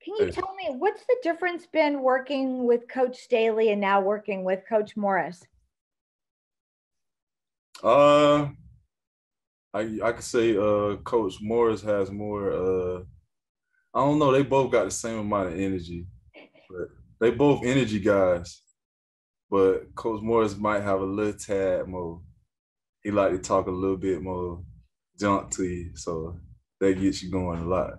Can you tell me what's the difference been working with Coach Staley and now working with Coach Morris? I could say Coach Morris has more. I don't know. They both got the same amount of energy, but they both energy guys. But Coach Morris might have a little tad more. He like to talk a little bit more junk to you, so that gets you going a lot.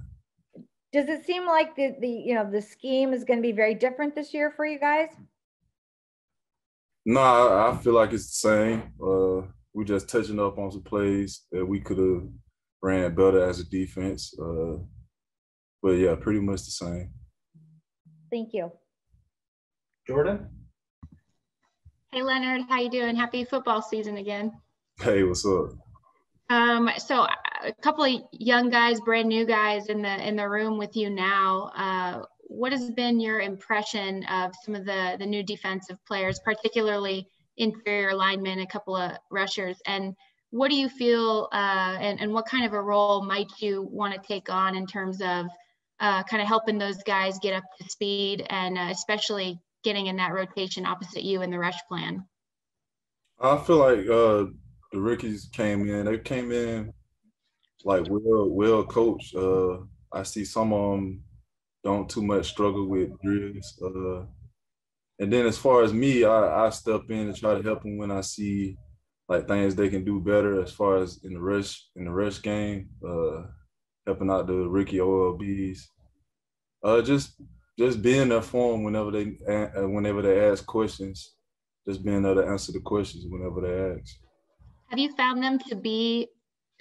Does it seem like the scheme is going to be very different this year for you guys? No, I feel like it's the same. We're just touching up on some plays that we could have ran better as a defense. But yeah, pretty much the same. Thank you. Jordan? Hey, Leonard, how you doing? Happy football season again. Hey, what's up? So a couple of young guys, brand new guys in the room with you now. What has been your impression of some of the new defensive players, particularly interior linemen, a couple of rushers? And what do you feel and what kind of a role might you want to take on in terms of kind of helping those guys get up to speed and especially getting in that rotation opposite you in the rush plan? I feel like the rookies came in. They came in like well coached. I see some of them don't too much struggle with drills. And then as far as me, I step in and try to help them when I see like things they can do better as far as in the rush game, helping out the rookie OLBs. Just being there for them whenever they ask questions, just being there to answer the questions whenever they ask. Have you found them to be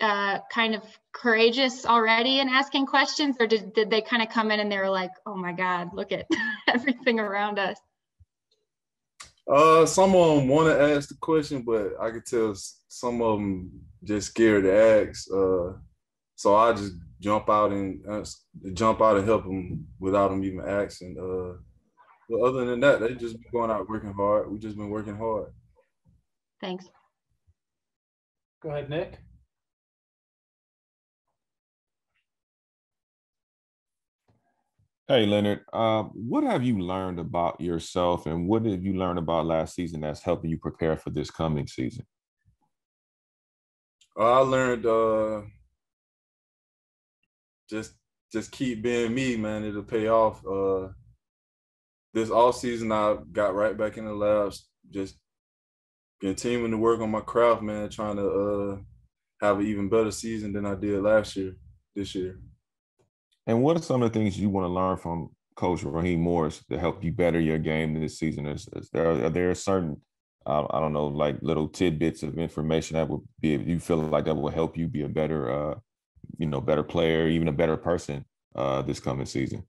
kind of courageous already in asking questions, or did they kind of come in and they were like, oh my God, look at everything around us? Some of them want to ask the question, but I could tell some of them just scared to ask. So I just jump out and help them without them even asking. But other than that, they just been going out working hard. We just been working hard. Thanks. Go ahead, Nick. Hey, Leonard, what have you learned about yourself and what have you learned about last season that's helping you prepare for this coming season? I learned just keep being me, man. It'll pay off. This off season, I got right back in the labs, just continuing to work on my craft, man, trying to have an even better season than I did this year. And what are some of the things you want to learn from Coach Raheem Morris to help you better your game this season? Are there certain, I don't know, like little tidbits of information that would be, you feel like that will help you be a better, better player, even a better person this coming season?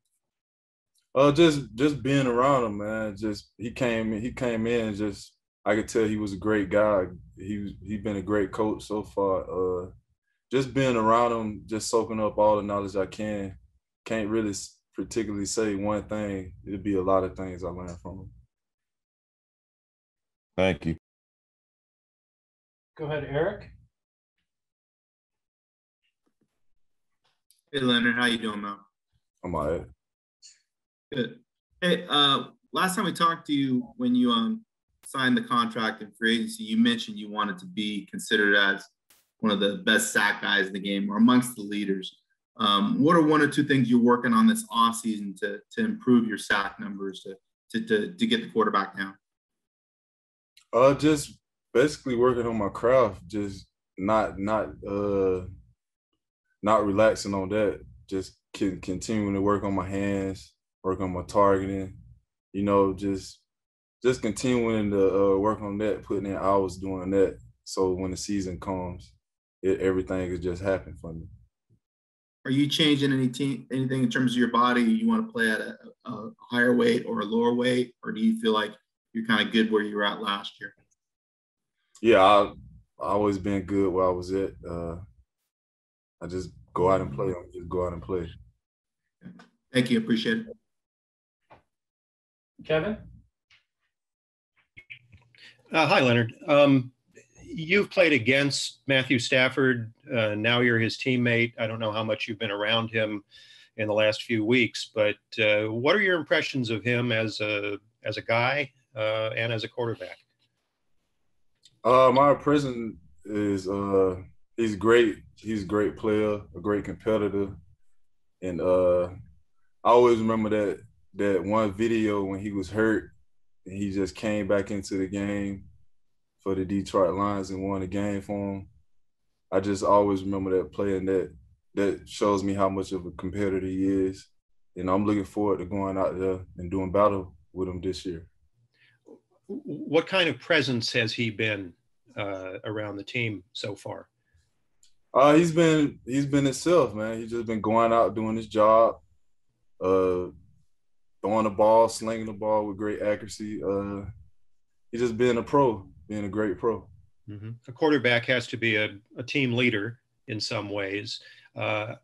Just being around him, man. He came in. Just I could tell he was a great guy. He's been a great coach so far. Just being around him, just soaking up all the knowledge I can. Can't really particularly say one thing. It'd be a lot of things I learned from him. Thank you. Go ahead, Eric. Hey, Leonard, how you doing, man? I'm all right. Good. Hey, last time we talked to you, when you signed the contract in free agency, you mentioned you wanted to be considered as one of the best sack guys in the game or amongst the leaders. What are one or two things you're working on this offseason to improve your sack numbers to get the quarterback down? Just basically working on my craft, just not relaxing on that. Just continuing to work on my hands, work on my targeting, just continuing to work on that, putting in hours doing that. So when the season comes, everything could just happen for me. Are you changing anything in terms of your body? You want to play at a higher weight or a lower weight, or do you feel like you're kind of good where you were at last year? Yeah, I've always been good where I was at. I just go out and play. Thank you. Appreciate it. Kevin? Hi, Leonard. You've played against Matthew Stafford. Now you're his teammate. I don't know how much you've been around him in the last few weeks. But what are your impressions of him as a guy and as a quarterback? My impression is he's great. He's a great player, a great competitor, and I always remember that one video when he was hurt and he just came back into the game for the Detroit Lions and won the game for him. I just always remember that play, and that shows me how much of a competitor he is. And I'm looking forward to going out there and doing battle with him this year. What kind of presence has he been around the team so far? He's been himself, man. He's just been going out doing his job, throwing the ball, slinging the ball with great accuracy. He's just being a pro, being a great pro. Mm-hmm. A quarterback has to be a team leader in some ways. I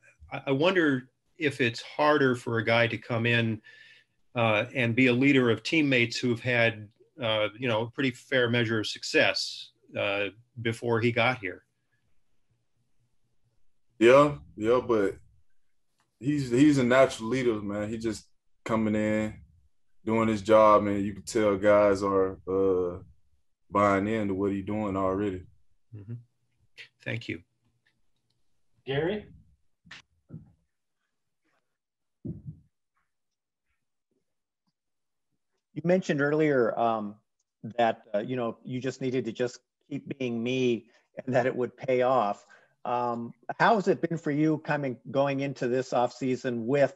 wonder if it's harder for a guy to come in and be a leader of teammates who've had a pretty fair measure of success before he got here. Yeah, but he's a natural leader, man. He just coming in, doing his job, and you can tell guys are buying into what he's doing already. Mm-hmm. Thank you. Gary? You mentioned earlier that you just needed to just keep being me, and that it would pay off. How has it been for you going into this offseason with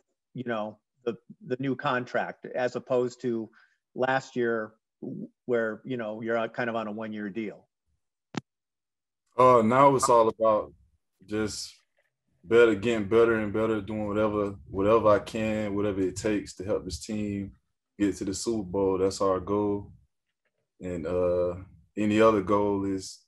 the new contract, as opposed to last year where you're kind of on a one-year deal? Now it's all about just getting better and better, doing whatever I can, whatever it takes to help this team get to the Super Bowl. That's our goal. And any other goal is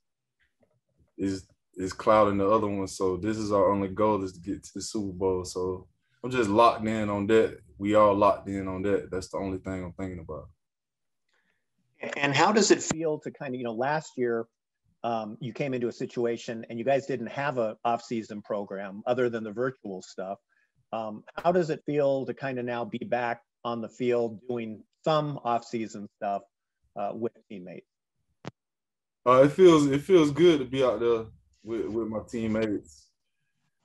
clouding the other one. So this is our only goal, is to get to the Super Bowl. So I'm just locked in on that. We all locked in on that. That's the only thing I'm thinking about. And how does it feel to kind of, last year you came into a situation and you guys didn't have an off-season program other than the virtual stuff. How does it feel to kind of now be back on the field doing some off-season stuff with teammates? It feels good to be out there with my teammates.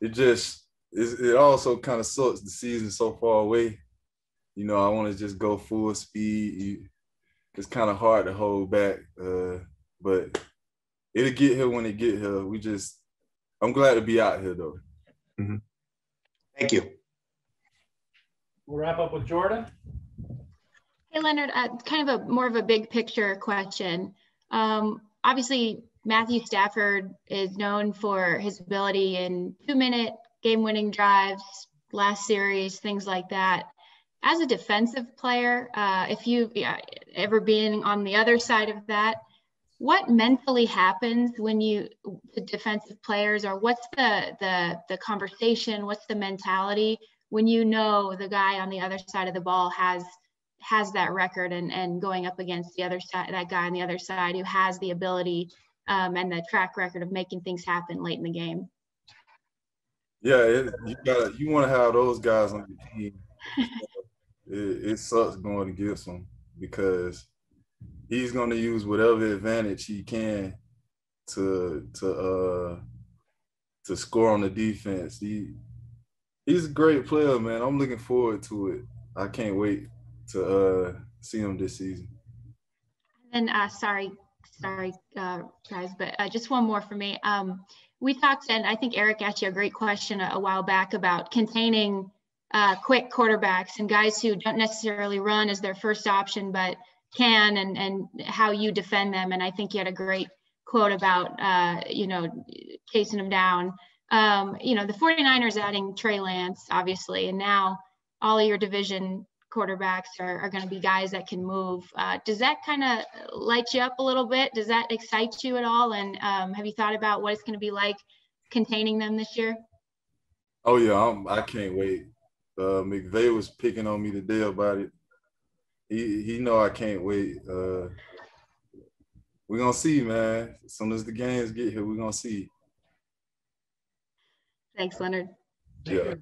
It also kind of sucks the season so far away. I want to just go full speed. It's kind of hard to hold back, but it'll get here when it get here. I'm glad to be out here though. Mm-hmm. Thank you. We'll wrap up with Jordan. Hey, Leonard, kind of more of a big picture question. Obviously, Matthew Stafford is known for his ability in 2-minute game-winning drives, last series, things like that. As a defensive player, if you've ever been on the other side of that, what mentally happens when the defensive players, or what's the conversation, what's the mentality when the guy on the other side of the ball has that record and going up against the other side, that guy on the other side who has the ability and the track record of making things happen late in the game? Yeah, you want to have those guys on your team. It sucks going against him because he's going to use whatever advantage he can to score on the defense. He's a great player, man. I'm looking forward to it. I can't wait to see him this season. And sorry guys, but just one more for me. We talked, and I think Eric asked you a great question a while back about containing quick quarterbacks and guys who don't necessarily run as their first option, but can, and how you defend them. And I think you had a great quote about, casing them down. The 49ers adding Trey Lance, obviously, and now all of your division quarterbacks are going to be guys that can move. Does that kind of light you up a little bit? Does that excite you at all? And have you thought about what it's going to be like containing them this year? Oh yeah, I can't wait. McVay was picking on me today about it. He know I can't wait. We're gonna see, man. As soon as the games get here, we're gonna see. Thanks, Leonard. Yeah.